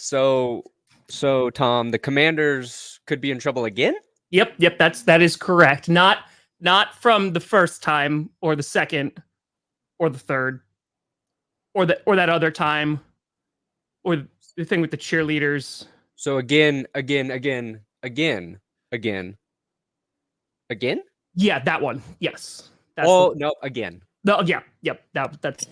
So, Tom, the Commanders could be in trouble again? Yep, that is correct. Not from the first time or the second or the third or that other time or the thing with the cheerleaders. So again. Yeah, that one. Yes. No, again. No, yeah, yep. That's.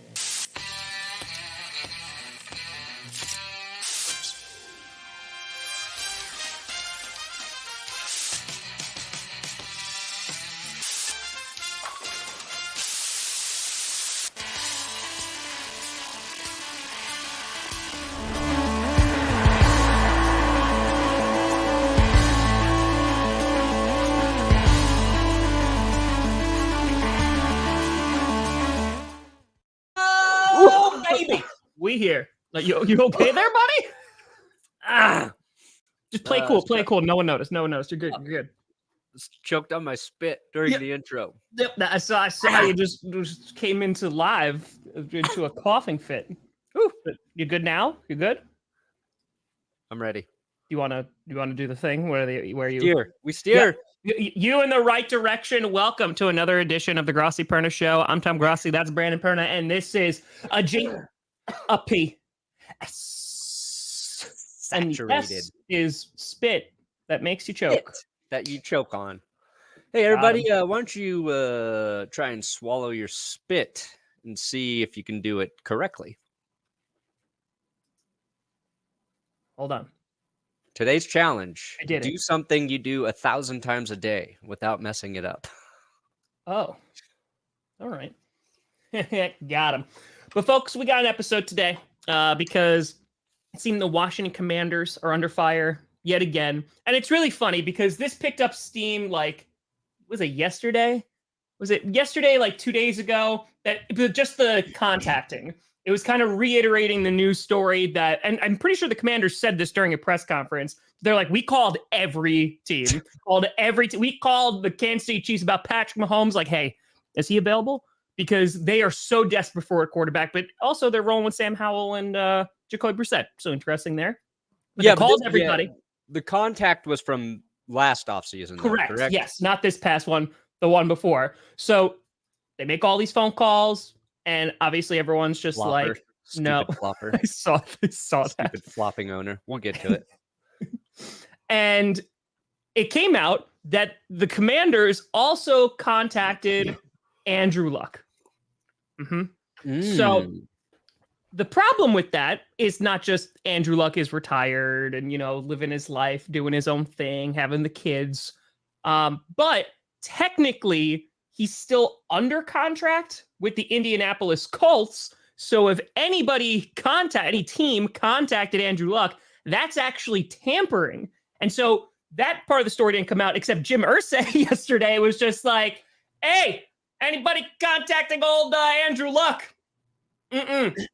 Oh, baby! We here. You okay there, buddy? Just play cool. Play cool. No one noticed. You're good. You're good. Just choked on my spit during the intro. Yep. I saw you just came into a coughing fit. Ooh. You good now? You good? I'm ready. You wanna do the thing where you steer? We steer. Yeah. You in the right direction. Welcome to another edition of the Grossi Perna Show. I'm Tom Grossi. That's Brandon Perna, and this is a G, a P, saturated. And S is spit that makes you choke. That you choke on. Hey everybody, why don't you try and swallow your spit and see if you can do it correctly? Hold on. Today's challenge. I did do something you do 1,000 times a day without messing it up. Oh. All right. Got him. But folks, we got an episode today because it seemed the Washington Commanders are under fire yet again. And it's really funny because this picked up steam was it yesterday? Was it yesterday, 2 days ago? Just the contacting. It was kind of reiterating the news story that, and I'm pretty sure the Commanders said this during a press conference. They're like, we called every team. We called the Kansas City Chiefs about Patrick Mahomes. Like, hey, is he available? Because they are so desperate for a quarterback. But also they're rolling with Sam Howell and Jacoby Brissett. So interesting there. But they called everybody. Yeah, the contact was from last offseason. Correct. Yes, not this past one, the one before. So they make all these phone calls. And obviously, everyone's just flopper. Like, no. Flopper. I saw that. Stupid flopping owner. We'll get to it. And it came out that the Commanders also contacted Andrew Luck. So the problem with that is not just Andrew Luck is retired and, living his life, doing his own thing, having the kids. But technically, he's still under contract with the Indianapolis Colts. So if any team contacted Andrew Luck, that's actually tampering. And so that part of the story didn't come out, except Jim Irsay yesterday was just like, hey, anybody contacting old Andrew Luck?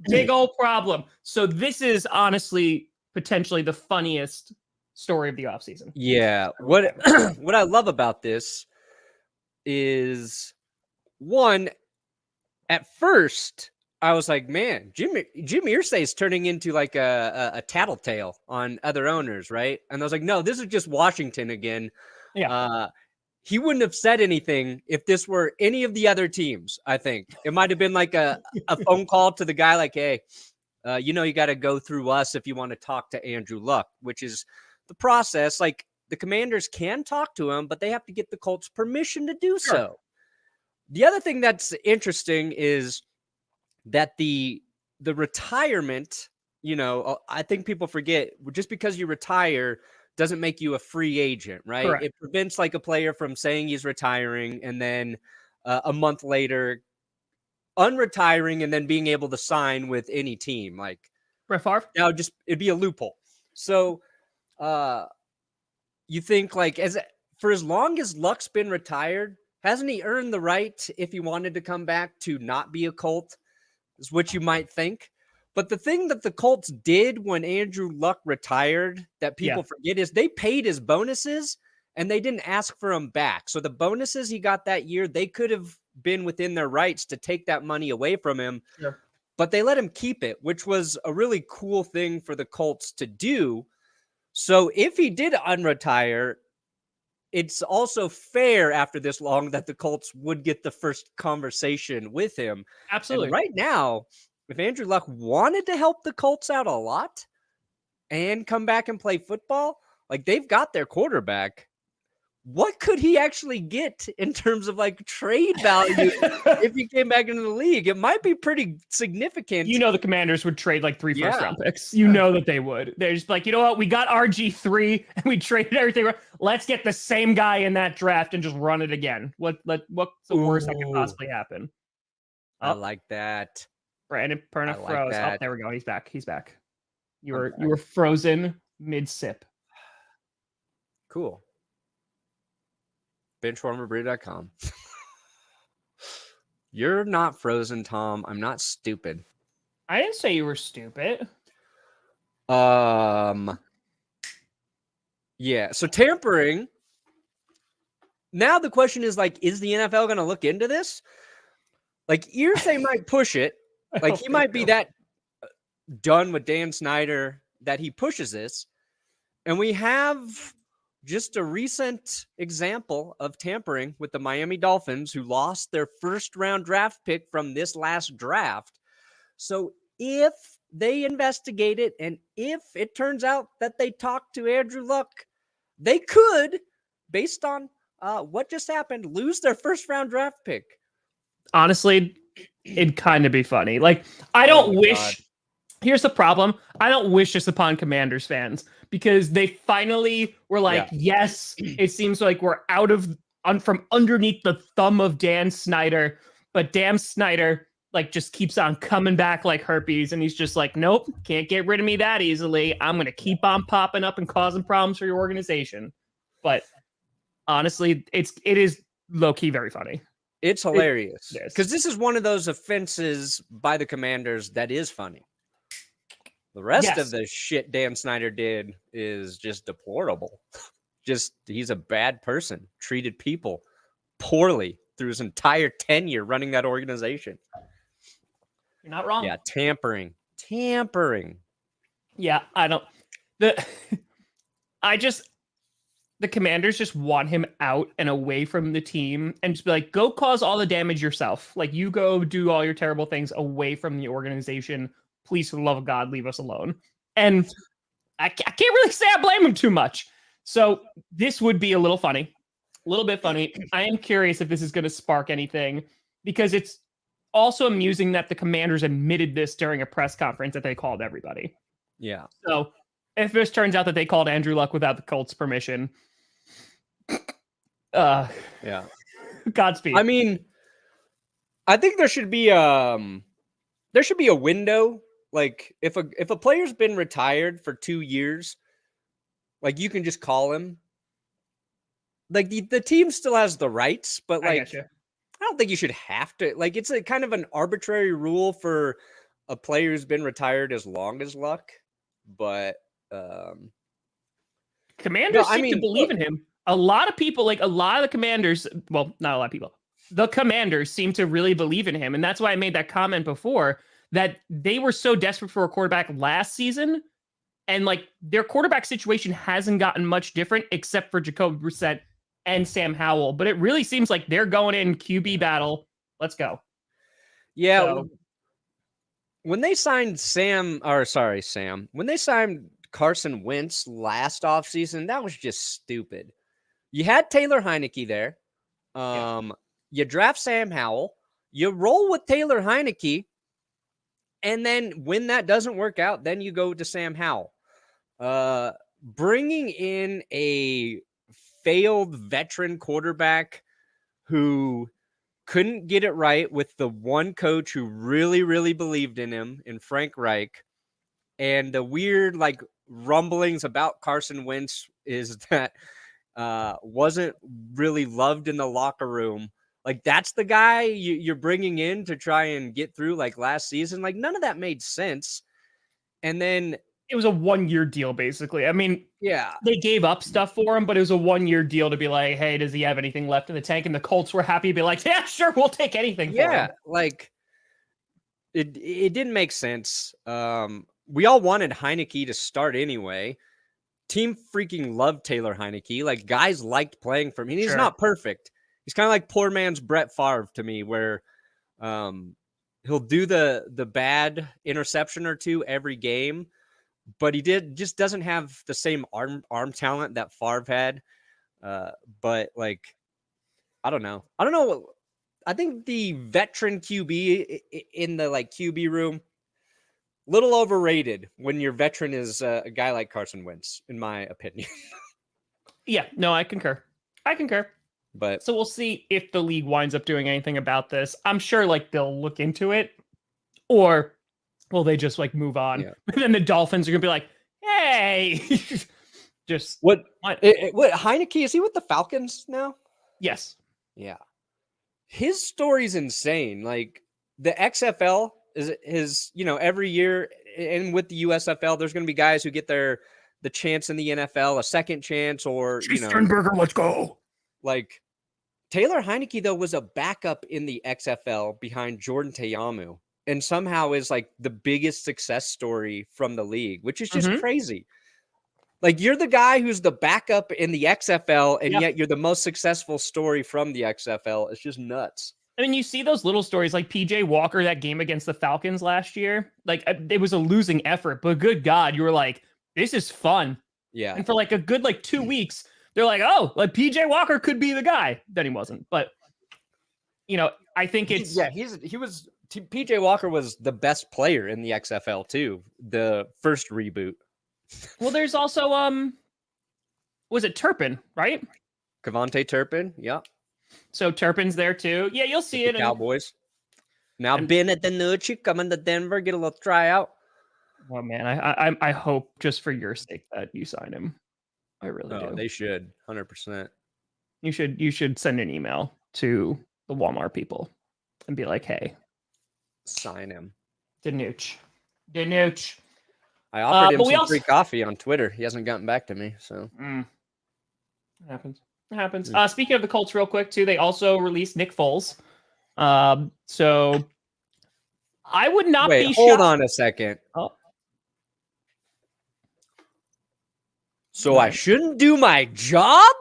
Big old problem. So this is honestly potentially the funniest story of the offseason. Yeah. What I love about this is, one, at first I was like, man, Jim Irsay is turning into like a tattletale on other owners, right? And I was like, no, this is just Washington again. Yeah. He wouldn't have said anything if this were any of the other teams. I think it might have been like a phone call to the guy, like, hey, you got to go through us if you want to talk to Andrew Luck, which is the process. Like, the Commanders can talk to him, but they have to get the Colts permission to do so. The other thing that's interesting is that the retirement, I think people forget, just because you retire doesn't make you a free agent, right? Correct. It prevents like a player from saying he's retiring and then a month later unretiring and then being able to sign with any team. Like Brett Favre? Now it'd be a loophole. So you think for as long as Luck's been retired, hasn't he earned the right, if he wanted to come back, to not be a Colt? Is what you might think. But the thing that the Colts did when Andrew Luck retired that people forget is they paid his bonuses and they didn't ask for him back. So the bonuses he got that year, they could have been within their rights to take that money away from him. Sure. but they let him keep it, which was a really cool thing for the Colts to do. So if he did unretire, it's also fair after this long that the Colts would get the first conversation with him. Absolutely. And right now, if Andrew Luck wanted to help the Colts out a lot and come back and play football, like they've got their quarterback. What could he actually get in terms of like trade value if he came back into the league? It might be pretty significant. You know, the Commanders would trade like 3 first-round picks. You know that they would. They're just like, you know what? We got RG3 and we traded everything. Let's get the same guy in that draft and just run it again. What's the worst that could possibly happen? I like that. Brandon Perna like froze. that. Oh, there we go. He's back. He's back. You were frozen mid-sip. Cool. Benchwarmerbrew.com. You're not frozen, Tom. I'm not stupid. I didn't say you were stupid. Yeah. So tampering. Now the question is like, is the NFL going to look into this? Like Irsay might push it. Like he might be that done with Dan Snyder that he pushes this. And we have just a recent example of tampering with the Miami Dolphins, who lost their first-round draft pick from this last draft. So if they investigate it and if it turns out that they talked to Andrew Luck, they could, based on what just happened, lose their first-round draft pick. Honestly, it'd kind of be funny. Like, I don't wish... God. Here's the problem. I don't wish this upon Commanders fans because they finally were like, yes, it seems like we're out of from underneath the thumb of Dan Snyder, but damn Snyder like just keeps on coming back like herpes. And he's just like, nope, can't get rid of me that easily. I'm going to keep on popping up and causing problems for your organization. But honestly, it is low key very funny. It's hilarious because this is one of those offenses by the Commanders that is funny. The rest of the shit Dan Snyder did is just deplorable. Just, he's a bad person, treated people poorly through his entire tenure running that organization. You're not wrong. Yeah, tampering. Yeah, I don't. The Commanders just want him out and away from the team and just be like, go cause all the damage yourself. Like, you go do all your terrible things away from the organization. Please, for the love of God, leave us alone. And I can't really say I blame him too much. So this would be a little bit funny. I am curious if this is going to spark anything because it's also amusing that the Commanders admitted this during a press conference that they called everybody. Yeah. So if this turns out that they called Andrew Luck without the Colts' permission, Godspeed. I mean, I think there should be a window. Like if a player's been retired for 2 years, like you can just call him. Like the team still has the rights, but like I don't think you should have to. Like it's a kind of an arbitrary rule for a player who's been retired as long as Luck. But Commanders seem to believe in him. A lot of people, like a lot of the Commanders, well, not a lot of people. The Commanders seem to really believe in him, and that's why I made that comment before. That they were so desperate for a quarterback last season, and like their quarterback situation hasn't gotten much different except for Jacoby Brissett and Sam Howell. But it really seems like they're going in QB battle. Let's go. Yeah. So, when they signed when they signed Carson Wentz last offseason, that was just stupid. You had Taylor Heineke there. You draft Sam Howell. You roll with Taylor Heineke. And then when that doesn't work out, then you go to Sam Howell. Bringing in a failed veteran quarterback who couldn't get it right with the one coach who really, really believed in him, in Frank Reich. And the weird like rumblings about Carson Wentz is that wasn't really loved in the locker room. Like, that's the guy you're bringing in to try and get through, like, last season. Like, none of that made sense. And then... It was a 1-year deal, basically. I mean, yeah, they gave up stuff for him, but it was a 1-year deal to be like, hey, does he have anything left in the tank? And the Colts were happy to be like, yeah, sure, we'll take anything for him. Like, it didn't make sense. We all wanted Heineke to start anyway. Team freaking loved Taylor Heineke. Like, guys liked playing for him. He's Sure. not perfect. He's kind of like poor man's Brett Favre to me, where he'll do the bad interception or two every game, but he just doesn't have the same arm talent that Favre had. But like, I don't know. I think the veteran QB in the like QB room, little overrated when your veteran is a guy like Carson Wentz, in my opinion. Yeah, no, I concur. But So we'll see if the league winds up doing anything about this. I'm sure like they'll look into it, or will they just like move on? Yeah. And then the Dolphins are gonna be like, hey, just what Heineke, is he with the Falcons now? Yes. Yeah. His story's insane. Like, the XFL is every year, and with the USFL, there's going to be guys who get the chance in the NFL, a second chance, or Sternberger, let's go. Like, Taylor Heineke though was a backup in the XFL behind Jordan Teyamu, and somehow is like the biggest success story from the league, which is just crazy. Like, you're the guy who's the backup in the XFL, and yet you're the most successful story from the XFL. It's just nuts. I mean, you see those little stories like PJ Walker, that game against the Falcons last year. Like, it was a losing effort, but good God, you were like, this is fun. Yeah. And for like a good 2 weeks, they're like, oh, like PJ Walker could be the guy. Then he wasn't. But I think it's PJ Walker was the best player in the XFL too. The first reboot. Well, there's also was it Turpin, right? Kevontae Turpin, yeah. So Turpin's there too. Yeah, you'll see it. Cowboys. Now Bennett DiNucci coming to Denver, get a little tryout. Oh man, I hope just for your sake that you sign him. I really do. They should 100%. You should send an email to the Walmart people and be like, hey, sign him. DiNucci. I offered him some free coffee on Twitter. He hasn't gotten back to me. So it happens. Speaking of the Colts, real quick too, they also released Nick Foles. So I would not be shocked. Hold on a second. Oh. So I shouldn't do my job?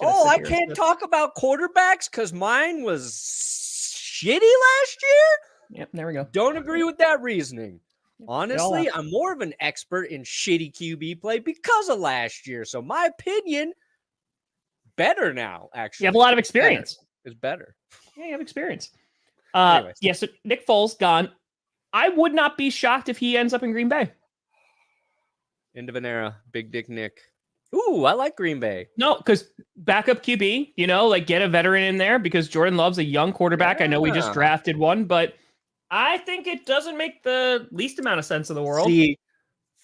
I can't talk. talk about quarterbacks because mine was shitty last year? Yep, there we go. Don't agree with that reasoning. Honestly, I'm more of an expert in shitty QB play because of last year. So my opinion, better now, actually. You have a lot of experience. It's better. Yeah, you have experience. So Nick Foles gone. I would not be shocked if he ends up in Green Bay. End of an era. Big Dick Nick. Ooh, I like Green Bay. No, because backup QB, get a veteran in there because Jordan Love's a young quarterback. Yeah. I know we just drafted one, but I think it doesn't make the least amount of sense in the world. See,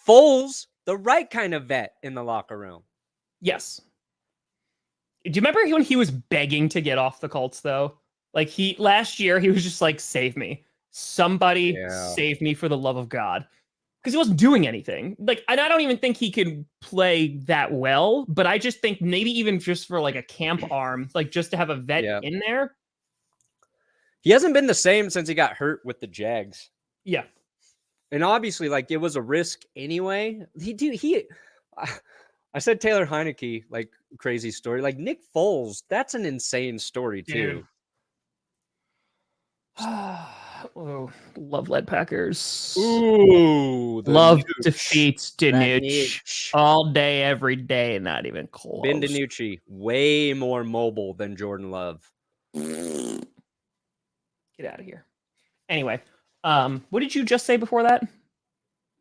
Foles, the right kind of vet in the locker room. Yes. Do you remember when he was begging to get off the Colts, though? Like, last year, he was just like, save me. Somebody save me for the love of God. Because he wasn't doing anything. Like, and I don't even think he could play that well, but I just think maybe even just for like a camp arm, like just to have a vet in there. He hasn't been the same since he got hurt with the Jags. Yeah. And obviously, like, it was a risk anyway. I said Taylor Heineke, like, crazy story. Like, Nick Foles, that's an insane story too. Oh, love led Packers. Ooh, love defeats DiNucci all day, every day, not even close. Ben DiNucci, way more mobile than Jordan Love. Get out of here. Anyway, what did you just say before that?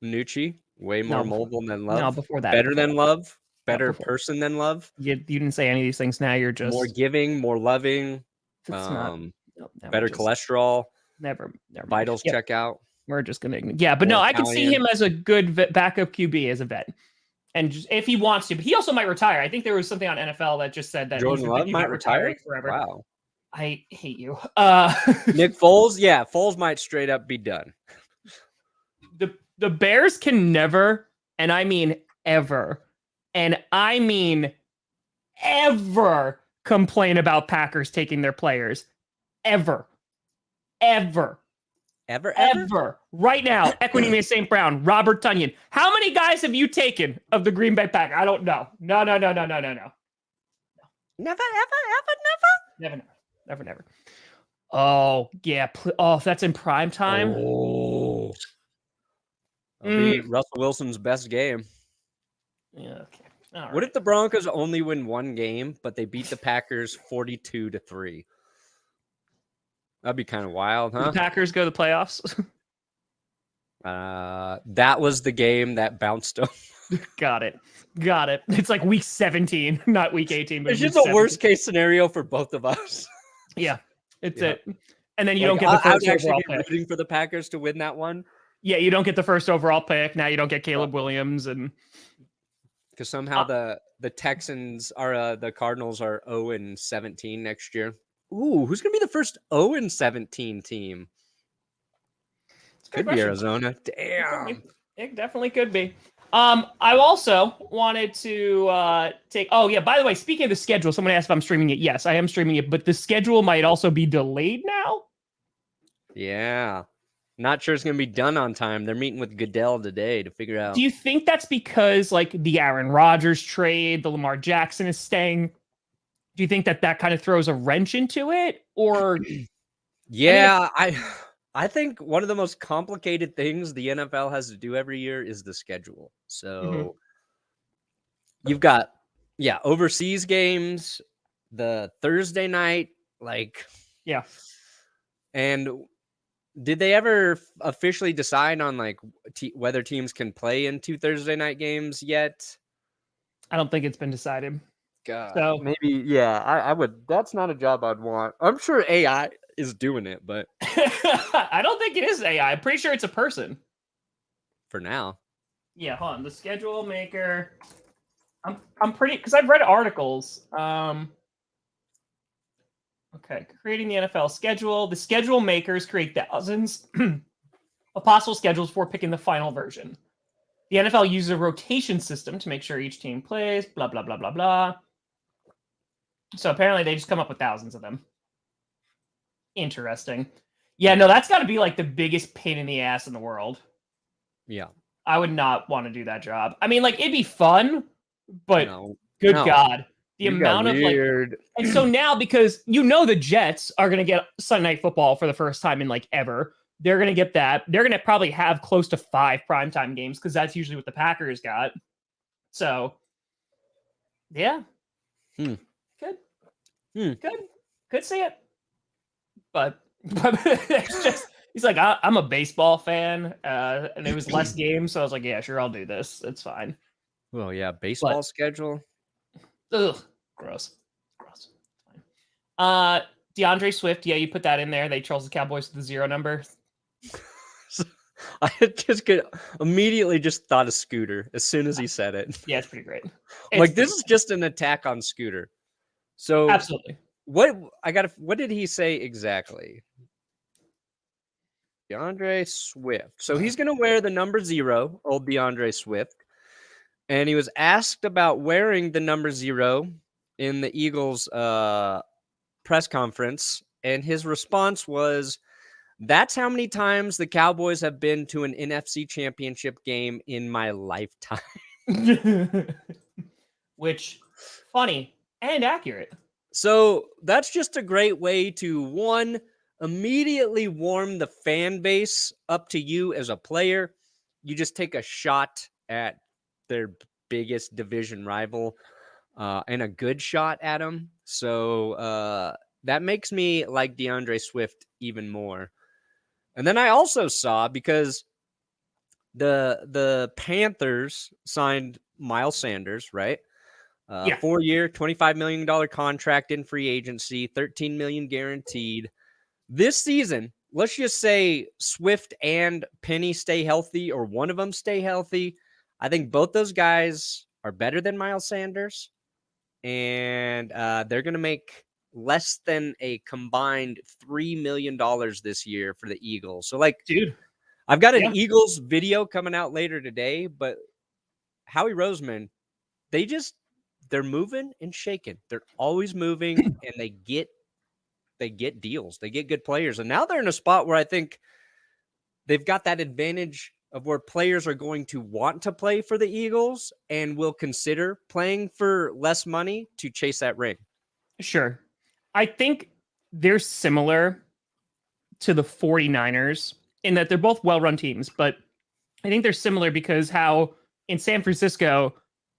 DiNucci, way more mobile than Love. No, before that. Better than Love. Better person than Love. You didn't say any of these things. Now you're just more giving, more loving. Better cholesterol. Never vitals check out. We're just gonna but no, I can see him as a good backup QB as a vet, and just, if he wants to. But he also might retire. I think there was something on NFL that just said that Jordan Love might retire forever. Wow, I hate you. Nick Foles, Foles might straight up be done. The Bears can never, and I mean ever, complain about Packers taking their players, ever. Ever. Right now, Equinemius St. Brown, Robert Tunyon. How many guys have you taken of the Green Bay Packers? I don't know. No. Never. Oh, yeah. If that's in prime time. Oh. That'll be Russell Wilson's best game. Yeah, okay. All what if the Broncos only win one game, but they beat the Packers 42-3? That'd be kind of wild, huh? The Packers go to the playoffs. That was the game that bounced them. Got it. It's like week 17, not week 18. But it's just a worst case scenario for both of us. Yeah, it's it. And then you don't get the first overall pick. Rooting for the Packers to win that one. Yeah, you don't get the first overall pick. Now you don't get Caleb Williams, and because somehow the Texans are the Cardinals are 0-17 next year. Ooh, who's gonna be the first 0-17 team? Could be Arizona. Damn. It definitely could be. I also wanted to take. Oh yeah, by the way, speaking of the schedule, someone asked if I'm streaming it. Yes, I am streaming it, but the schedule might also be delayed now. Yeah, not sure it's gonna be done on time. They're meeting with Goodell today to figure out. Do you think that's because like the Aaron Rodgers trade, the Lamar Jackson is staying? Do you think that kind of throws a wrench into it, or? Yeah, I think one of the most complicated things the NFL has to do every year is the schedule. So you've got, overseas games, the Thursday night, and did they ever officially decide on like whether teams can play in 2 Thursday night games yet? I don't think it's been decided. God, so maybe, I would. That's not a job I'd want. I'm sure AI is doing it, but I don't think it is AI. I'm pretty sure it's a person. For now. Yeah, hold on. The schedule maker. I'm pretty because I've read articles. Okay, creating the NFL schedule. The schedule makers create thousands of possible schedules before picking the final version. The NFL uses a rotation system to make sure each team plays. Blah blah blah blah blah. So apparently they just come up with thousands of them. Interesting. Yeah, no, that's got to be like the biggest pain in the ass in the world. Yeah. I would not want to do that job. I mean, like, it'd be fun, but good God. The amount of weird. And so now, because the Jets are going to get Sunday Night Football for the first time in like ever. They're going to get that. They're going to probably have close to 5 primetime games because that's usually what the Packers got. So, yeah. Good. Could see it. But it's just, he's like, I'm a baseball fan, and it was less games, so I was like, yeah, sure, I'll do this. It's fine. Well, yeah, baseball schedule. Ugh, gross. Fine. DeAndre Swift, yeah, you put that in there. They chose the Cowboys with the 0 number. I immediately just thought of Scooter as soon as he said it. Yeah, it's pretty great. This is just an attack on Scooter. So absolutely. What did he say exactly? DeAndre Swift. So he's going to wear the number 0, old DeAndre Swift. And he was asked about wearing the number 0 in the Eagles press conference. And his response was, that's how many times the Cowboys have been to an NFC championship game in my lifetime. Which, funny and accurate. So that's just a great way to, one, immediately warm the fan base up to you as a player. You just take a shot at their biggest division rival and a good shot at them. So that makes me like DeAndre Swift even more. And then I also saw, because the Panthers signed Miles Sanders, right? 4-year, $25 million contract in free agency, $13 million guaranteed. This season, let's just say Swift and Penny stay healthy, or one of them stay healthy. I think both those guys are better than Miles Sanders, and they're going to make less than a combined $3 million this year for the Eagles. So, dude, I've got an Eagles video coming out later today, but Howie Roseman, they're moving and shaking. They're always moving, and they get deals. They get good players. And now they're in a spot where I think they've got that advantage of where players are going to want to play for the Eagles and will consider playing for less money to chase that ring. Sure. I think they're similar to the 49ers in that they're both well-run teams, but I think they're similar because how in San Francisco,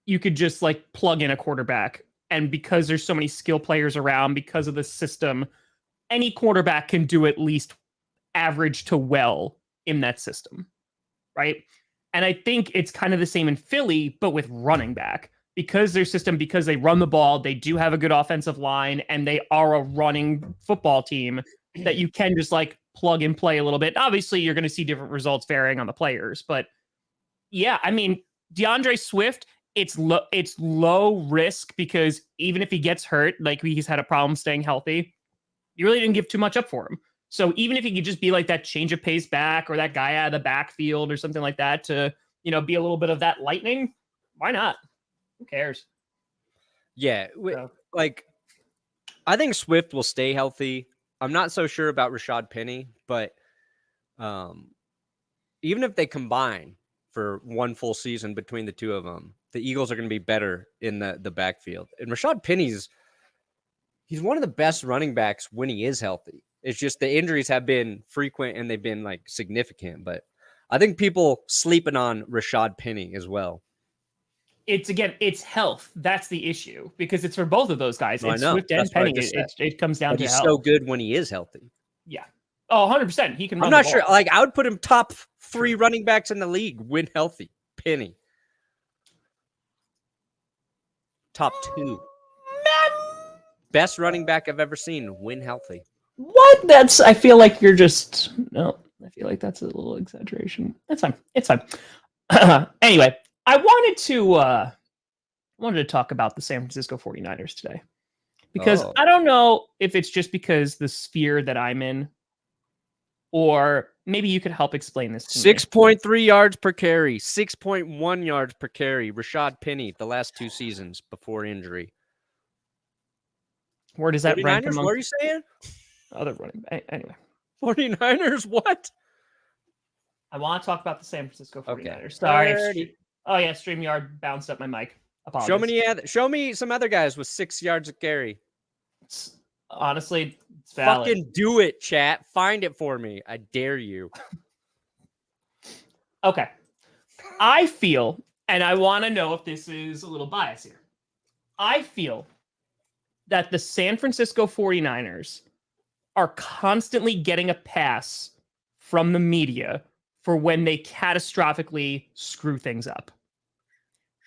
you could just like plug in a quarterback. And because there's so many skill players around, because of the system, any quarterback can do at least average to well in that system, right? And I think it's kind of the same in Philly, but with running back. Because their system, because they run the ball, they do have a good offensive line, and they are a running football team that you can just like plug and play a little bit. Obviously, you're going to see different results varying on the players, but yeah, I mean, DeAndre Swift, it's low risk because even if he gets hurt, like he's had a problem staying healthy, you really didn't give too much up for him. So even if he could just be like that change of pace back or that guy out of the backfield or something like that to, you know, be a little bit of that lightning, why not? Who cares? Yeah. Like, I think Swift will stay healthy. I'm not so sure about Rashad Penny, but even if they combine for one full season between the two of them, the Eagles are going to be better in the backfield. And Rashad Penny's, he's one of the best running backs when he is healthy. It's just the injuries have been frequent and they've been like significant, but I think people sleeping on Rashad Penny as well. It's health. That's the issue because it's for both of those guys. No, It's Swift and Penny. It comes down to he's health. so good when he is healthy. Yeah. Oh, 100%. He can run. I'm not sure. Like, I would put him top 3 running backs in the league when healthy. Penny. Top 2. Best running back I've ever seen when healthy. What? I feel like you're just, no, I feel like that's a little exaggeration. That's fine. It's fine. Anyway, I wanted to talk about the San Francisco 49ers today because I don't know if it's just because the sphere that I'm in, or maybe you could help explain this to me. 6.3 yards per carry, 6.1 yards per carry. Rashad Penny the last 2 seasons before injury. Where does that rank 49ers, among what are you saying? Other running back? Anyway. 49ers, what? I want to talk about the San Francisco 49ers. Okay. Sorry. Oh, yeah, StreamYard bounced up my mic. Apologies. Show me some other guys with 6 yards of carry. Honestly, it's valid. Fucking do it, chat. Find it for me. I dare you. Okay. I feel, and I want to know if this is a little bias here. I feel that the San Francisco 49ers are constantly getting a pass from the media for when they catastrophically screw things up.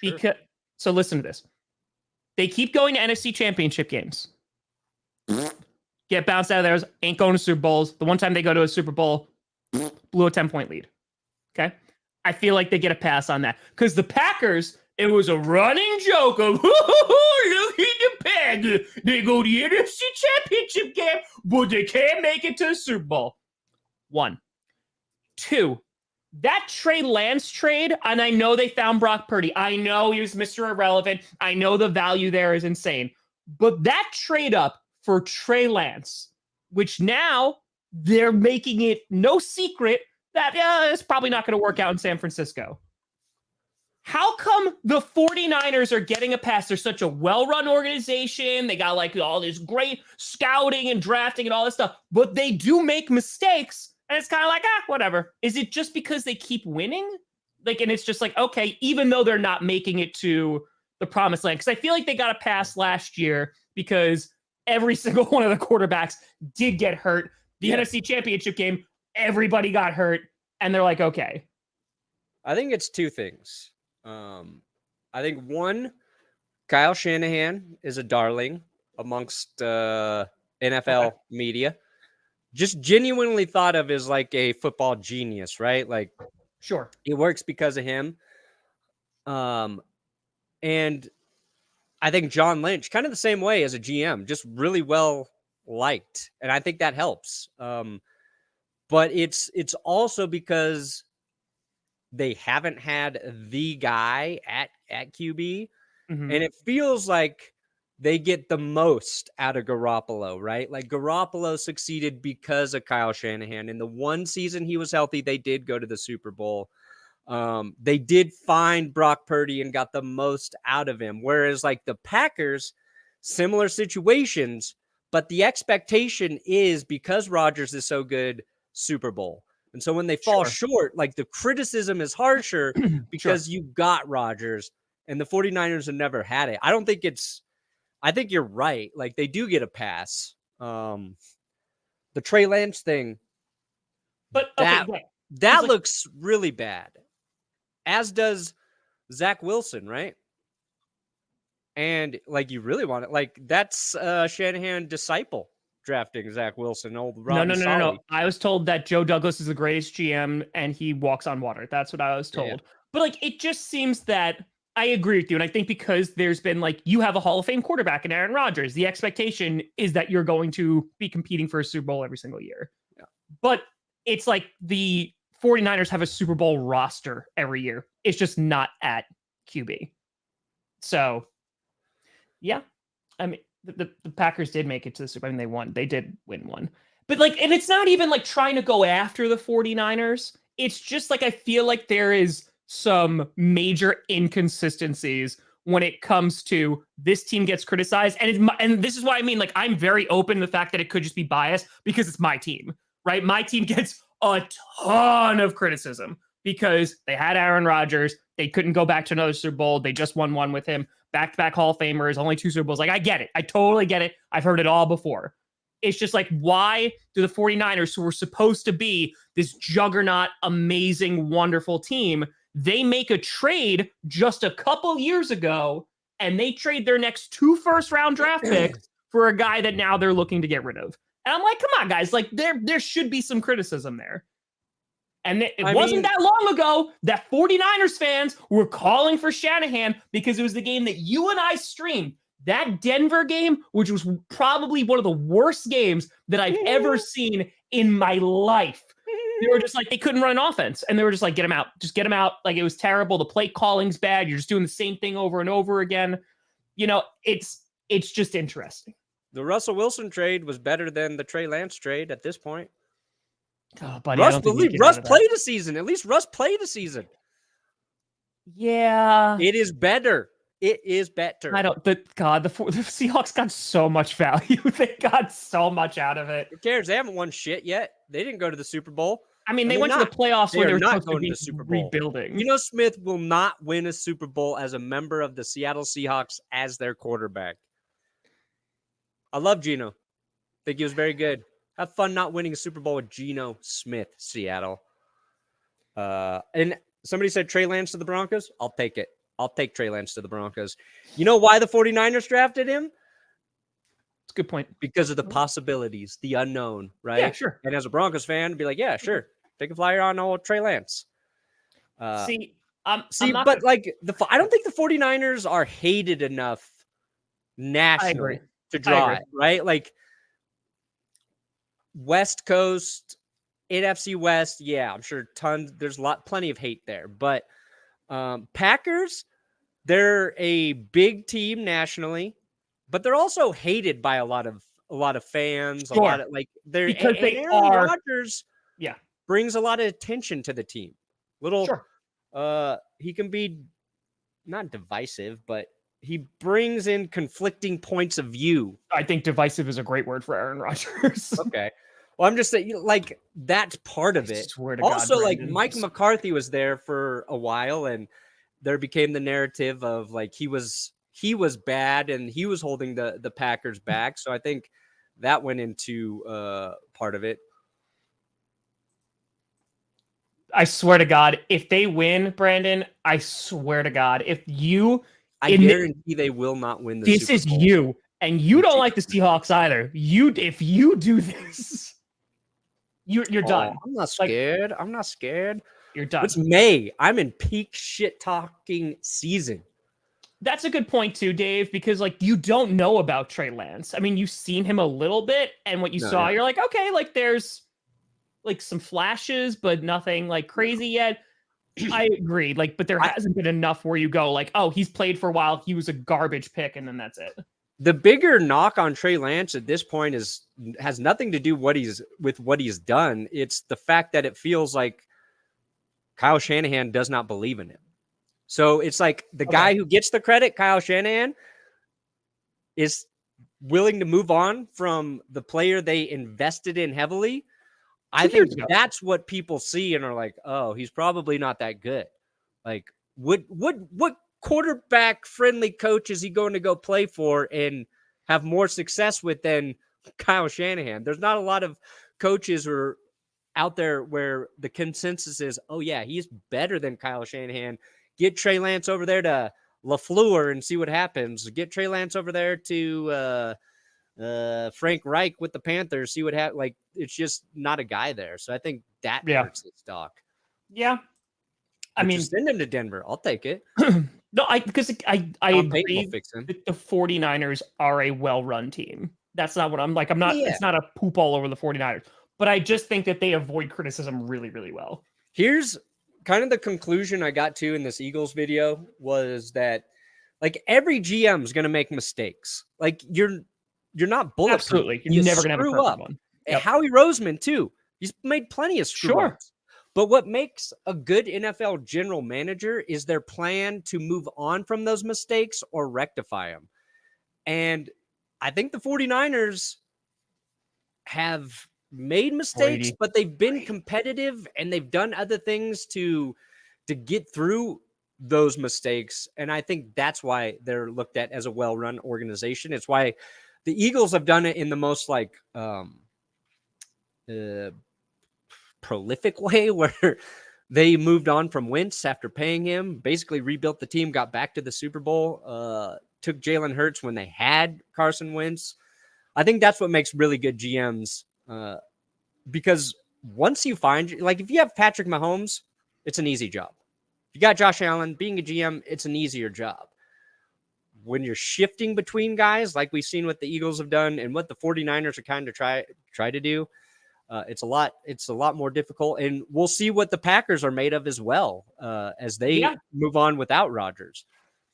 Sure. So listen to this. They keep going to NFC Championship games. Get bounced out of there. Ain't going to Super Bowls. The one time they go to a Super Bowl, blew a 10-point lead. Okay? I feel like they get a pass on that. Because the Packers, it was a running joke of, look at the Packers. They go to the NFC Championship game, but they can't make it to the Super Bowl. 1. 2. That Trey Lance trade, and I know they found Brock Purdy. I know he was Mr. Irrelevant. I know the value there is insane. But that trade up for Trey Lance, which now they're making it no secret that it's probably not going to work out in San Francisco. How come the 49ers are getting a pass? They're such a well-run organization. They got like all this great scouting and drafting and all this stuff, but they do make mistakes. And it's kind of like, whatever. Is it just because they keep winning? Like, and it's just like, okay, even though they're not making it to the promised land. Because I feel like they got a pass last year because every single one of the quarterbacks did get hurt. The NFC Championship game, everybody got hurt. And they're like, okay. I think it's 2 things. I think 1, Kyle Shanahan is a darling amongst NFL media. Just genuinely thought of as like a football genius, right? Like, sure, it works because of him. And I think John Lynch, kind of the same way as a GM, just really well liked, and I think that helps. But it's also because they haven't had the guy at QB, and it feels like they get the most out of Garoppolo, right? Like Garoppolo succeeded because of Kyle Shanahan. In the one season he was healthy, they did go to the Super Bowl. They did find Brock Purdy and got the most out of him. Whereas like the Packers, similar situations, but the expectation is because Rodgers is so good, Super Bowl. And so when they fall short, like the criticism is harsher because you got Rodgers and the 49ers have never had it. I think you're right. Like they do get a pass. The Trey Lance thing, but that like, looks really bad, as does Zach Wilson, right? And like you really want it, like that's Shanahan disciple drafting Zach Wilson. Old Robbie no. I was told that Joe Douglas is the greatest GM and he walks on water. That's what I was told. Yeah. But like it just seems that I agree with you. And I think because there's been like you have a Hall of Fame quarterback in Aaron Rodgers, the expectation is that you're going to be competing for a Super Bowl every single year. Yeah. But it's like the 49ers have a Super Bowl roster every year. It's just not at QB. So, yeah. I mean, the Packers did make it to the Super Bowl. I mean, they won. They did win one. But like, and it's not even like trying to go after the 49ers. It's just like I feel like there is some major inconsistencies when it comes to this team gets criticized. And this is why I mean, like, I'm very open to the fact that it could just be biased because it's my team, right? My team gets a ton of criticism because they had Aaron Rodgers. They couldn't go back to another Super Bowl. They just won one with him. Back-to-back Hall of Famers, only 2 Super Bowls. Like, I get it. I totally get it. I've heard it all before. It's just like, why do the 49ers, who were supposed to be this juggernaut, amazing, wonderful team, they make a trade just a couple years ago, and they trade their next 2 first-round draft picks for a guy that now they're looking to get rid of. And I'm like, come on, guys. Like, there should be some criticism there. And it wasn't that long ago that 49ers fans were calling for Shanahan because it was the game that you and I streamed. That Denver game, which was probably one of the worst games that I've ever seen in my life. They were just like, they couldn't run an offense. And they were just like, get him out. Just get him out. Like, it was terrible. The play calling's bad. You're just doing the same thing over and over again. You know, it's just interesting. The Russell Wilson trade was better than the Trey Lance trade at this point. Oh, buddy, Russ played a season. At least Russ played a season. Yeah. It is better. It is better. The Seahawks got so much value. They got so much out of it. Who cares? They haven't won shit yet. They didn't go to the Super Bowl. I mean, they went to the playoffs when they were not going to the Super Bowl. Rebuilding. Geno Smith will not win a Super Bowl as a member of the Seattle Seahawks as their quarterback. I love Geno. Think he was very good. Have fun not winning a Super Bowl with Geno Smith, Seattle. And somebody said Trey Lance to the Broncos. I'll take it. I'll take Trey Lance to the Broncos. You know why the 49ers drafted him? It's a good point. Because of the possibilities, the unknown, right? Yeah, sure. And as a Broncos fan, be like, yeah, sure. Take a flyer on old Trey Lance. But like I don't think the 49ers are hated enough nationally to draw it, right? Like West Coast, NFC West, yeah, I'm sure there's plenty of hate there. But Packers, they're a big team nationally, but they're also hated by a lot of fans. Sure. A lot of because Aaron Rodgers, brings a lot of attention to the team. He can be not divisive, but he brings in conflicting points of view. I think divisive is a great word for Aaron Rodgers. Okay. Well, I'm just saying, like, that's part of it. Also, like, Mike McCarthy was there for a while, and there became the narrative of, like, he was bad, and he was holding the Packers back. So I think that went into part of it. I swear to God, if they win, Brandon, I swear to God, I guarantee they will not win the Super Bowl. This is you, and you don't like the Seahawks either. If you do this, you're done. I'm not scared. I'm not scared. You're done. It's May. I'm in peak shit talking season. That's a good point too, Dave, because like you don't know about Trey Lance. I mean, you've seen him a little bit, and what you saw, you're like, okay, like there's like some flashes, but nothing like crazy yet. I agree. Like, but there hasn't been enough where you go like, oh, he's played for a while. He was a garbage pick, and then that's it. the bigger knock on Trey Lance at this point has nothing to do with what he's done. It's the fact that it feels like Kyle Shanahan does not believe in him. So it's like the guy who gets the credit, Kyle Shanahan, is willing to move on from the player they invested in heavily. I think that's what people see and are like, oh, he's probably not that good. Like, what quarterback friendly coach is he going to go play for and have more success with than Kyle Shanahan? There's not a lot of coaches who are out there where the consensus is, oh yeah, he's better than Kyle Shanahan. Get Trey Lance over there to LaFleur and see what happens. Get Trey Lance over there to Frank Reich with the Panthers, see what happens. Like, it's just not a guy there. So I think that hurts his stock. Yeah. I mean, send him to Denver. I'll take it. No, because I agree that the 49ers are a well-run team. That's not what I'm like. I'm not, it's not a poop all over the 49ers, but I just think that they avoid criticism really, really well. Here's kind of the conclusion I got to in this Eagles video was that, like, every GM is going to make mistakes. Like, you're not bulletproof. Absolutely. You're never going to have a perfect one. Yep. Howie Roseman, too. He's made plenty of screw-ups. But what makes a good NFL general manager is their plan to move on from those mistakes or rectify them. And I think the 49ers have made mistakes, but they've been competitive and they've done other things to get through those mistakes. And I think that's why they're looked at as a well-run organization. It's why the Eagles have done it in the most like prolific way, where they moved on from Wentz after paying him, basically rebuilt the team, got back to the Super Bowl, took Jalen Hurts when they had Carson Wentz. I think that's what makes really good GMs, because once you find, like, if you have Patrick Mahomes, it's an easy job. If you got Josh Allen, being a GM, it's an easier job. When you're shifting between guys, like we've seen what the Eagles have done and what the 49ers are kind of try to do, it's a lot more difficult. And we'll see what the Packers are made of as well, as they move on without Rodgers.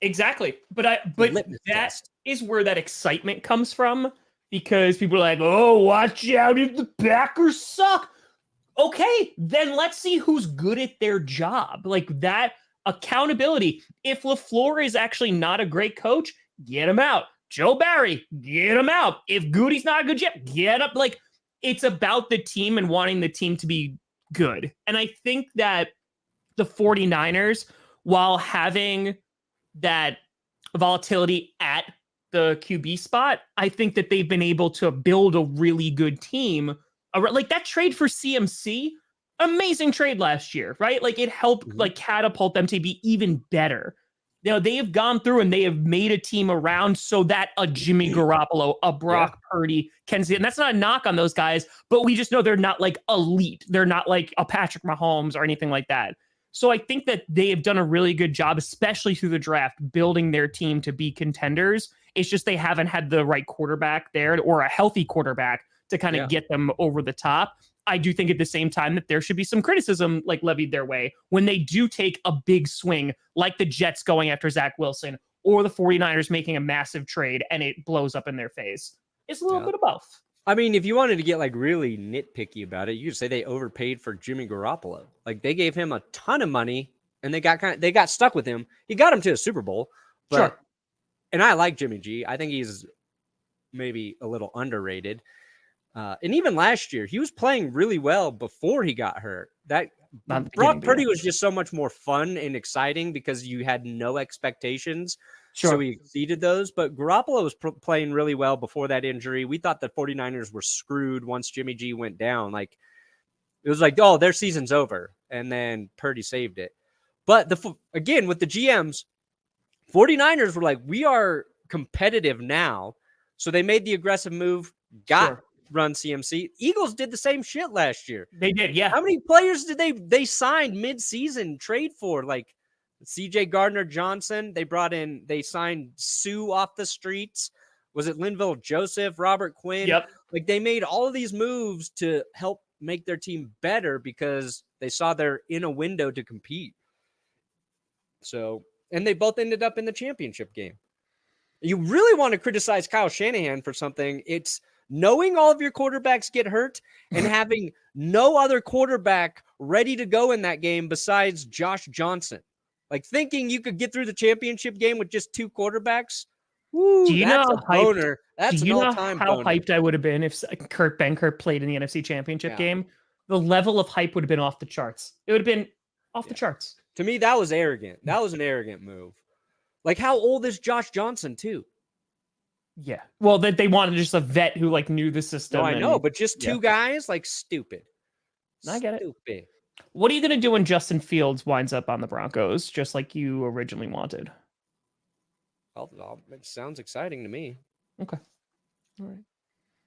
Exactly. But that is where that excitement comes from, because people are like, oh, watch out if the Packers suck. Okay, then let's see who's good at their job. Like, that accountability. If LaFleur is actually not a great coach, get him out. Joe Barry, get him out. If Goody's not a good GM, get up. Like, it's about the team and wanting the team to be good. And I think that the 49ers, while having that volatility at the QB spot, I think that they've been able to build a really good team. Like that trade for CMC, amazing trade last year, right? Like, it helped like catapult them to be even better. You know, they have gone through and they have made a team around so that a Jimmy Garoppolo, a Brock Purdy can see. And that's not a knock on those guys, but we just know they're not like elite. They're not like a Patrick Mahomes or anything like that. So I think that they have done a really good job, especially through the draft, building their team to be contenders. It's just they haven't had the right quarterback there, or a healthy quarterback to kind of get them over the top. I do think at the same time that there should be some criticism like levied their way when they do take a big swing, like the Jets going after Zach Wilson, or the 49ers making a massive trade and it blows up in their face. It's a little bit of both. I mean, if you wanted to get like really nitpicky about it, you could say they overpaid for Jimmy Garoppolo. Like, they gave him a ton of money and they got stuck with him. He got him to a Super Bowl. But, and I like Jimmy G. I think he's maybe a little underrated. And even last year, he was playing really well before he got hurt. That Brock Purdy was just so much more fun and exciting because you had no expectations. So he exceeded those. But Garoppolo was playing really well before that injury. We thought the 49ers were screwed once Jimmy G went down. Like, it was like, oh, their season's over. And then Purdy saved it. But again, with the GMs, 49ers were like, we are competitive now. So they made the aggressive move, run CMC. Eagles did the same shit last year. They did, yeah. How many players did they signed mid-season trade for? Like CJ Gardner-Johnson. They signed Sue off the streets. Was it Linville Joseph, Robert Quinn? Yep. Like, they made all of these moves to help make their team better because they saw they're in a window to compete. So, and they both ended up in the championship game. You really want to criticize Kyle Shanahan for something. It's knowing all of your quarterbacks get hurt and having no other quarterback ready to go in that game besides Josh Johnson. Like thinking you could get through the championship game with just 2 quarterbacks. Woo, that's a boner. That's an all-time how boner. hyped I would have been if Kurt Benkert played in the NFC Championship game? The level of hype would have been off the charts. It would have been off the charts. To me, that was arrogant. That was an arrogant move. Like, how old is Josh Johnson, too? Yeah. Well, that they wanted just a vet who like knew the system. No, I know, but just 2 guys, like, stupid. I get it. Stupid. What are you going to do when Justin Fields winds up on the Broncos, just like you originally wanted? Well, it sounds exciting to me. Okay. All right.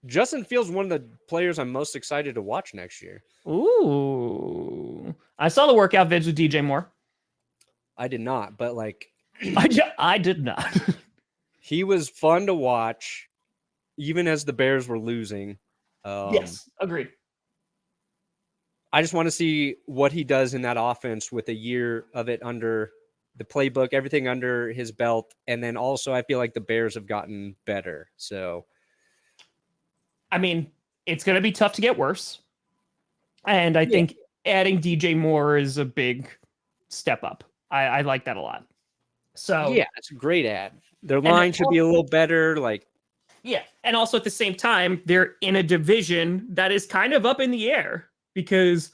Justin Fields is one of the players I'm most excited to watch next year. Ooh. I saw the workout vids with DJ Moore. I did not, but like... I did not. He was fun to watch, even as the Bears were losing. Yes, agreed. I just want to see what he does in that offense with a year of it under the playbook, everything under his belt. And then also I feel like the Bears have gotten better. So, I mean, it's going to be tough to get worse. And I think adding DJ Moore is a big step up. I like that a lot. So yeah, it's a great ad. Their line should be a little better. Like, yeah. And also at the same time, they're in a division that is kind of up in the air because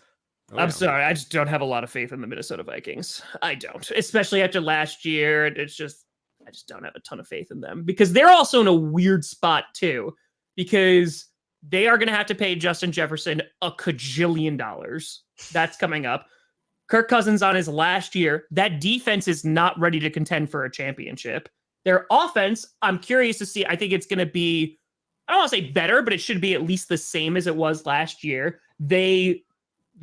I'm sorry, I just don't have a lot of faith in the Minnesota Vikings. I don't, especially after last year. It's just, I just don't have a ton of faith in them because they're also in a weird spot too, because they are going to have to pay Justin Jefferson $1 cajillion. That's coming up. Kirk Cousins on his last year. That defense is not ready to contend for a championship. Their offense, I'm curious to see. I think it's going to be, I don't want to say better, but it should be at least the same as it was last year. They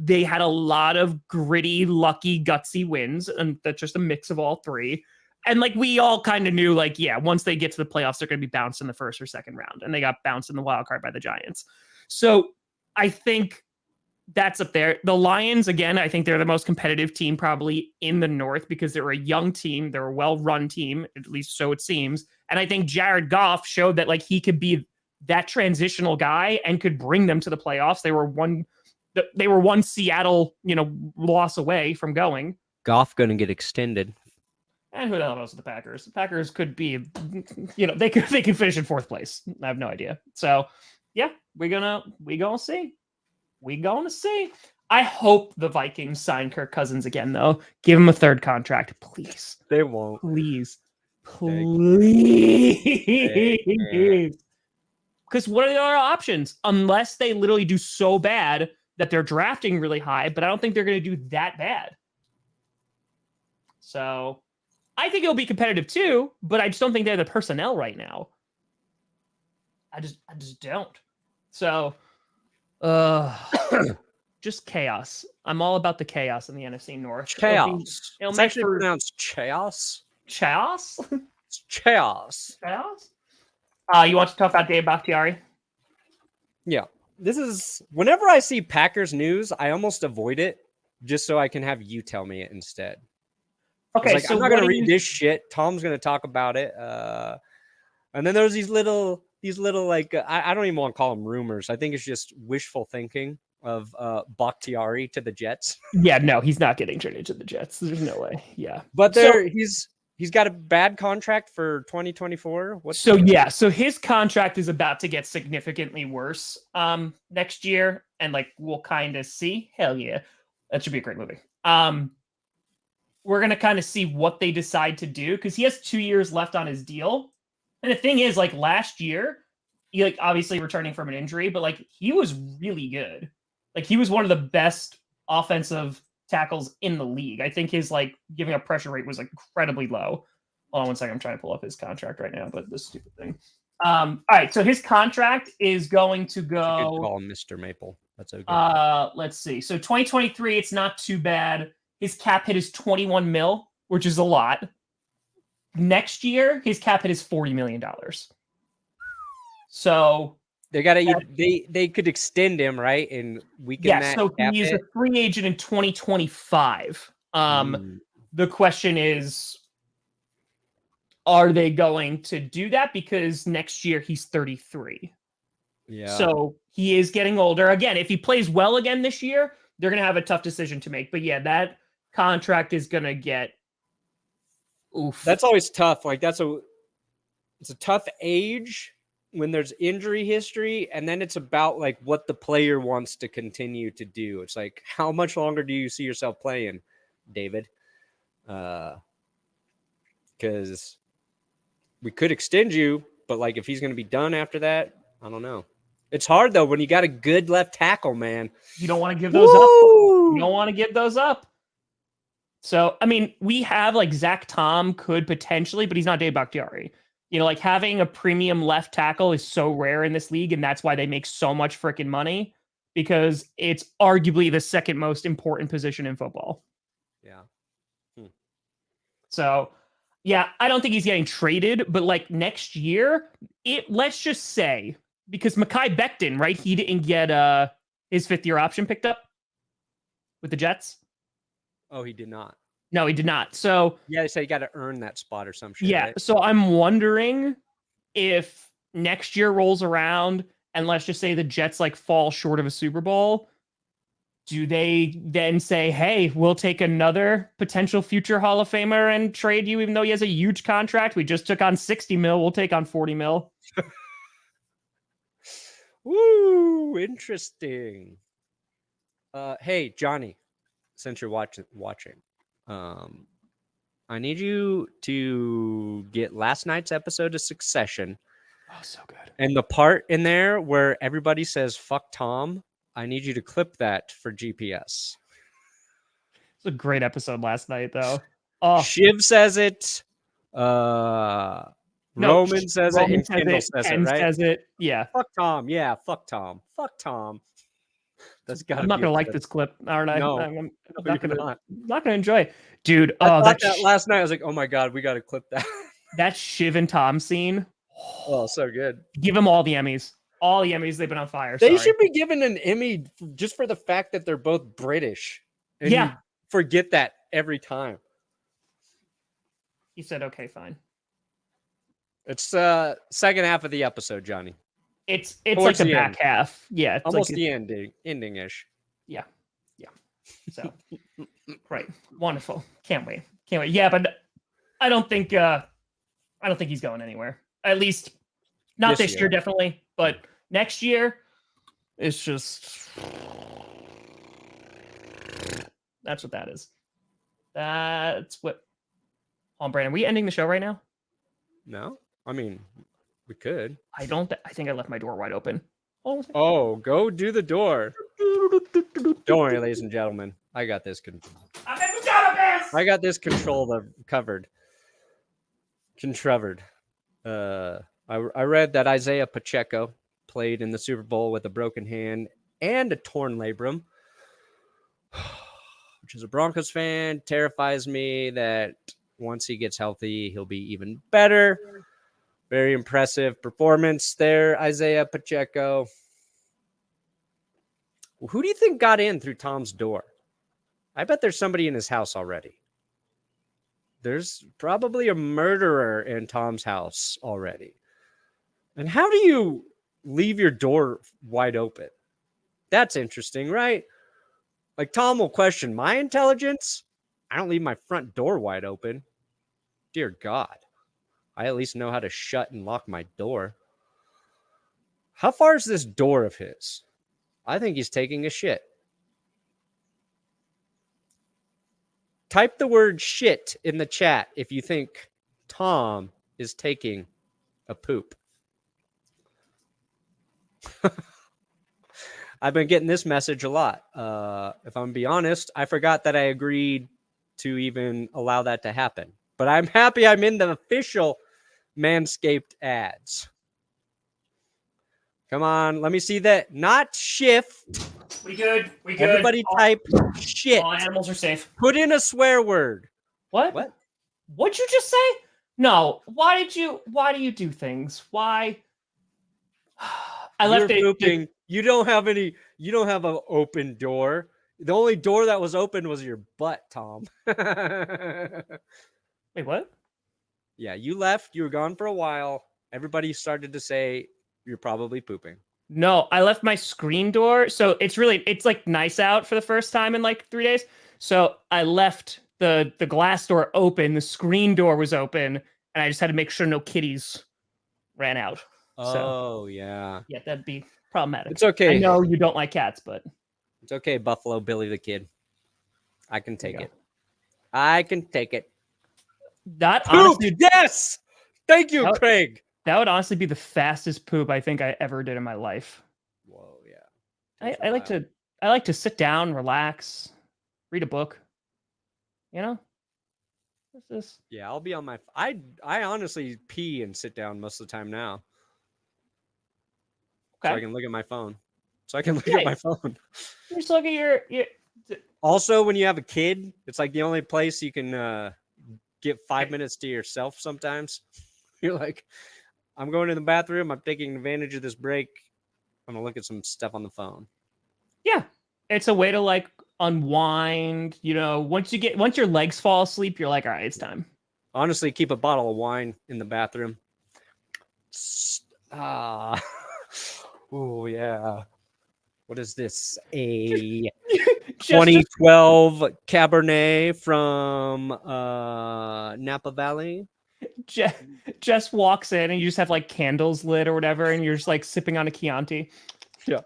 had a lot of gritty, lucky, gutsy wins, and that's just a mix of all 3. And like we all kind of knew, like, yeah, once they get to the playoffs, they're going to be bounced in the first or second round, and they got bounced in the wild card by the Giants. So I think that's up there. The Lions, again, I think they're the most competitive team probably in the North because they're a young team. They're a well-run team, at least so it seems. And I think Jared Goff showed that like he could be that transitional guy and could bring them to the playoffs. They were one Seattle, loss away from going. Goff going to get extended. And who the hell knows with the Packers? The Packers could be, they could finish in 4th place. I have no idea. So yeah, we're gonna see. We're going to see. I hope the Vikings sign Kirk Cousins again, though. Give him a 3rd contract, please. They won't. Please. Because what are the other options? Unless they literally do so bad that they're drafting really high, but I don't think they're going to do that bad. So I think it'll be competitive too, but I just don't think they have the personnel right now. I just don't. So just chaos. I'm all about the chaos in the NFC North. Chaos. It's actually pronounced chaos. Chaos? It's chaos. Chaos? You want to talk about Dave Bakhtiari? Yeah. This is whenever I see Packers news, I almost avoid it just so I can have you tell me it instead. Okay, so I'm not going to read this shit. Tom's going to talk about it. And then there's these little like I don't even want to call them rumors. I think it's just wishful thinking of Bakhtiari to the Jets. Yeah, no, he's not getting traded to the Jets. There's no way. Yeah, but he's got a bad contract for 2024. So his contract is about to get significantly worse next year, and like we'll kind of see. Hell yeah, that should be a great movie. We're gonna kind of see what they decide to do because he has 2 years left on his deal. And the thing is, like last year, he like obviously returning from an injury, but like he was really good. Like he was one of the best offensive tackles in the league. I think his like giving up pressure rate was like incredibly low. Hold on one second, I'm trying to pull up his contract right now, but this stupid thing. All right, so his contract is going to go. Good call, Mr. Maple. That's okay. Let's see. So 2023, it's not too bad. His cap hit is 21 mil, which is a lot. Next year, his cap hit is $40 million. So they could extend him, right? And we can. Yeah, so he's a free agent in 2025. The question is, are they going to do that? Because next year he's 33. Yeah. So he is getting older. Again, if he plays well again this year, they're going to have a tough decision to make. But yeah, that contract is going to get oof. That's always tough. Like it's a tough age when there's injury history, and then it's about like what the player wants to continue to do. It's like, how much longer do you see yourself playing, David? Because we could extend you, but like if he's going to be done after that, I don't know. It's hard though when you got a good left tackle, man. You don't want to give those up. You don't want to give those up. So, I mean, we have like Zach Tom could potentially, but he's not Dave Bakhtiari. You know, like having a premium left tackle is so rare in this league, and that's why they make so much freaking money, because it's arguably the second most important position in football. Yeah. So, yeah, I don't think he's getting traded, but like next year, let's just say, because Mekhi Becton, right? He didn't get his 5th-year option picked up with the Jets. Oh, he did not. No, he did not. So yeah, they say you got to earn that spot or some shit. Yeah. Right? So I'm wondering if next year rolls around and let's just say the Jets like fall short of a Super Bowl, do they then say, hey, we'll take another potential future Hall of Famer and trade you, even though he has a huge contract? We just took on 60 mil. We'll take on 40 mil. Woo, interesting. Hey, Johnny, since you're watching, I need you to get last night's episode of Succession. Oh, so good. And the part in there where everybody says, fuck Tom, I need you to clip that for GPS. It's a great episode last night, though. Oh. Shiv says it. Roman says it. And Kendall says it, right? Says it. Yeah. Fuck Tom. Yeah, fuck Tom. Fuck Tom. That's gotta I'm not going to like this clip, aren't I? No, I'm not going to enjoy it. Dude, I thought that last night. I was like, oh my God, we got to clip that. That Shiv and Tom scene. Oh, so good. Give them all the Emmys. All the Emmys. They've been on fire. They should be given an Emmy just for the fact that they're both British. And yeah. You forget that every time. He said, okay, fine. It's second half of the episode, Johnny. It's like the back half. Yeah. It's almost like the ending-ish. Yeah. Yeah. So, right. Wonderful. Can't wait. Yeah, but I don't think he's going anywhere. At least not this year, definitely. But next year, it's just that's what that is. That's what. Hold on, Brandon. Are we ending the show right now? No, I mean we could. I think I left my door wide open. Oh, go do the door. Don't worry, ladies and gentlemen. I got this. I got this covered. I read that Isaiah Pacheco played in the Super Bowl with a broken hand and a torn labrum, which as a Broncos fan terrifies me that once he gets healthy, he'll be even better. Very impressive performance there, Isaiah Pacheco. Who do you think got in through Tom's door? I bet there's somebody in his house already. There's probably a murderer in Tom's house already. And how do you leave your door wide open? That's interesting, right? Like Tom will question my intelligence. I don't leave my front door wide open. Dear God. I at least know how to shut and lock my door. How far is this door of his? I think he's taking a shit. Type the word shit in the chat if you think Tom is taking a poop. I've been getting this message a lot. If I'm going to be honest, I forgot that I agreed to even allow that to happen. But I'm happy I'm in the official Manscaped ads. Come on, let me see that. Not shift. We good. Everybody type shit. All animals are safe. Put in a swear word. What? What'd you just say? No. Why do you do things? Why? I left it. Pooping. You don't have an open door. The only door that was open was your butt, Tom. Wait, what? Yeah, you left. You were gone for a while. Everybody started to say you're probably pooping. No, I left my screen door. So it's like nice out for the first time in like 3 days. So I left the glass door open. The screen door was open, and I just had to make sure no kitties ran out. So Oh, yeah. yeah, that'd be problematic. It's okay. I know you don't like cats, but It's okay, Buffalo Billy the Kid. I can there take you it. I can take it. that Poop! honestly, Yes! Thank you, That- Craig. that would honestly be the fastest poop I think I ever did in my life. Whoa, yeah. I like to sit down, relax, read a book. You know, what's this? Yeah, I'll be on my. I honestly pee and sit down most of the time now, so I Okay, can look at my phone. So I can look Yeah. at my phone. just look at your Also, when you have a kid, it's like the only place you can get 5 minutes to yourself. Sometimes you're like, I'm going to the bathroom. I'm taking advantage of this break. I'm gonna look at some stuff on the phone. Yeah, it's a way to like unwind. You know, once your legs fall asleep, you're like, all right, it's time. Honestly, keep a bottle of wine in the bathroom. Ah, oh yeah. What is this? A Just 2012 Cabernet from Napa Valley. Jess walks in and you just have like candles lit or whatever, and you're just like sipping on a Chianti. Yeah.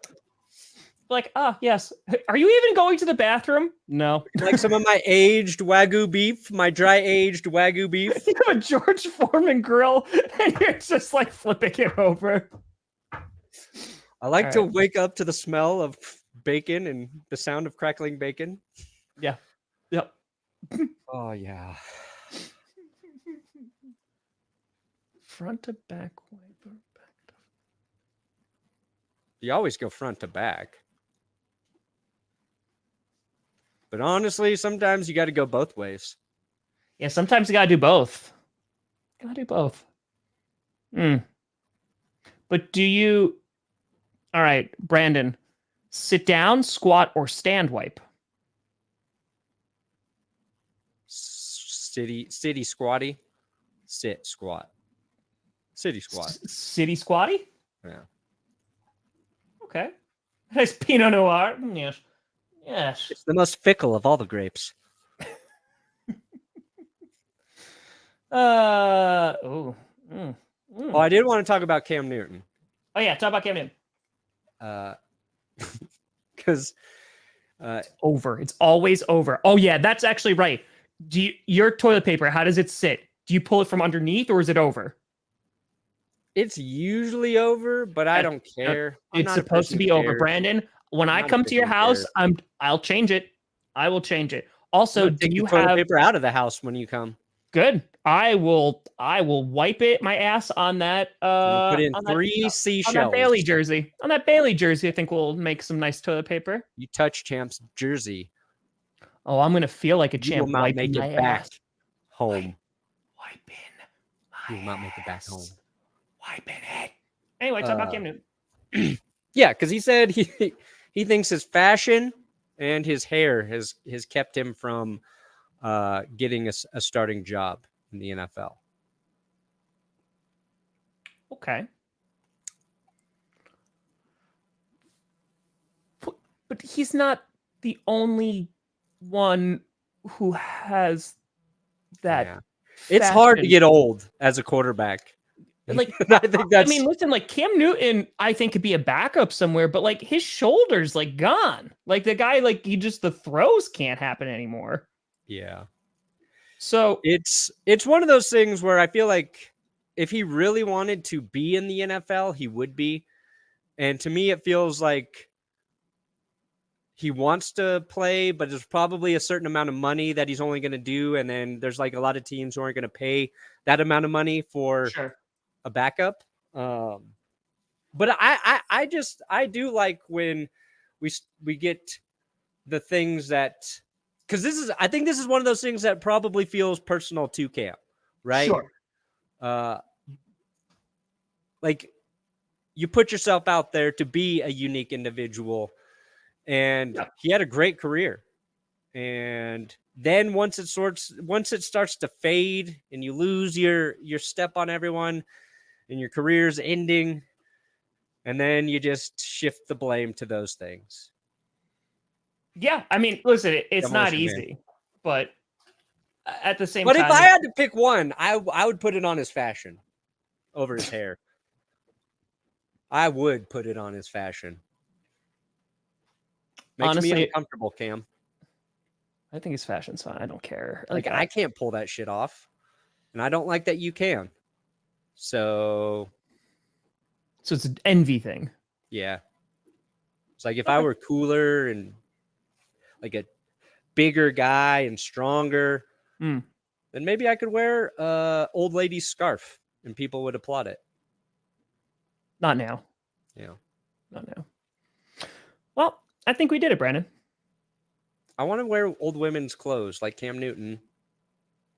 Like, yes. Are you even going to the bathroom? No. Like some of my aged Wagyu beef, my dry aged Wagyu beef. You have a George Foreman grill and you're just like flipping it over. I like All to right. wake up to the smell of bacon and the sound of crackling bacon. Yeah. Yep. Oh yeah. Front to back wiper. You always go front to back. But honestly, sometimes you got to go both ways. Yeah, sometimes you gotta do both. Gotta do both. But do you? All right, Brandon. Sit down, squat, or stand wipe. City squatty. Sit squat. City squat. City squatty. Yeah. Okay. Nice Pinot Noir. Yes. Yes. It's the most fickle of all the grapes. Oh. Oh, I did want to talk about Cam Newton. Oh yeah, talk about Cam Newton. Because Over. It's always over. Oh yeah, that's actually right. Your toilet paper, how does it sit? Do you pull it from underneath or is it over? it's usually over, but I don't care. It's supposed to be over, Brandon. When I come to your house, I'll change it. I will change it. Also, do you toilet have paper out of the house when you come? Good. I will wipe it my ass on that Put in on three on seashells. that Bailey jersey. On that Bailey jersey, I think we'll make some nice toilet paper. You touch Champ's jersey. Oh, I'm gonna feel like a You champ will not wiping make my it back ass. home. Wiping You will not make it back ass. home. Wiping it. Anyway, talk about Cam Newton. Yeah, because he said he thinks his fashion and his hair has kept him from getting a starting job in the NFL. Okay. But he's not the only one who has that. Yeah. It's hard to fashion. get old as a quarterback. Like, I think that's. I mean, listen, like Cam Newton, I think could be a backup somewhere, but like his shoulders, like gone. Like the guy, like the throws can't happen anymore. Yeah. So It's one of those things where I feel like if he really wanted to be in the NFL, he would be. And to me, it feels like he wants to play, but there's probably a certain amount of money that he's only going to do. And then there's like a lot of teams who aren't going to pay that amount of money for a backup. But I do like when we get the things that, because I think this is one of those things that probably feels personal to Cam, right? Sure. Like you put yourself out there to be a unique individual, and he had a great career, and then once it starts to fade and you lose your step on everyone and your career's ending, and then you just shift the blame to those things. Yeah, I mean, listen, it's not Demolition easy, but at the same But time, if I had to pick one, I would put it on his fashion over his hair. I would put it on his fashion. Makes honestly, me uncomfortable, Cam. I think his fashion's fine. I don't care. Like I can't pull that shit off, and I don't like that you can. So it's an envy thing. yeah, it's like if I were cooler and like a bigger guy and stronger, then maybe I could wear old lady's scarf and people would applaud it. Not now. Yeah, not now. Well, I think we did it, Brandon. I want to wear old women's clothes like Cam Newton.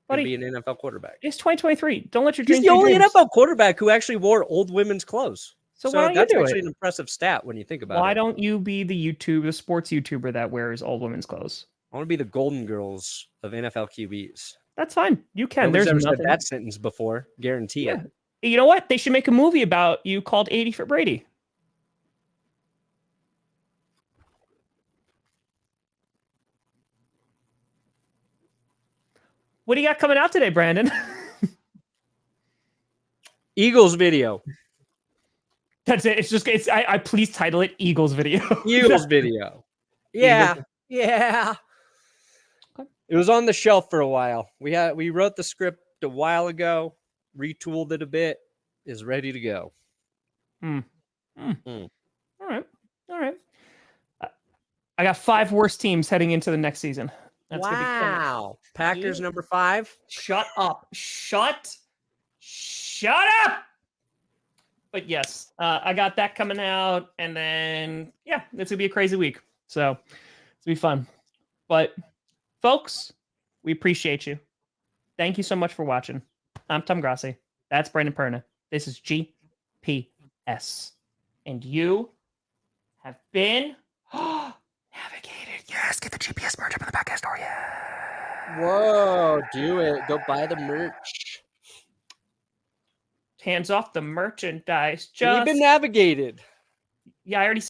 And be an NFL quarterback. It's 2023. Don't let your dreams. He's the only NFL quarterback who actually wore old women's clothes. So why don't that's you do actually it? an impressive stat when you think about it. Why don't you be the sports YouTuber that wears old women's clothes? I want to be the Golden Girls of NFL QBs. That's fine. You can. Nobody's There's ever nothing. said that sentence before. Guarantee it. You know what? They should make a movie about you called 80 for Brady. What do you got coming out today, Brandon? Eagles video. That's it. I please title it Eagles video. Eagles video. Yeah. Eagles. Yeah. Okay. It was on the shelf for a while. We wrote the script a while ago, retooled it a bit, is ready to go. All right. I got 5 worst teams heading into the next season. That's wow. Packers number 5. Shut up. Shut up. But yes, I got that coming out. And then, yeah, it's going to be a crazy week. So it's going to be fun. But folks, we appreciate you. Thank you so much for watching. I'm Tom Grossi. That's Brandon Perna. This is GPS. And you have been navigated. Yes, get the GPS merch up in the podcast store. Yeah. Whoa, do it. Go buy the merch. Hands off the merchandise. You've been navigated. Yeah, I already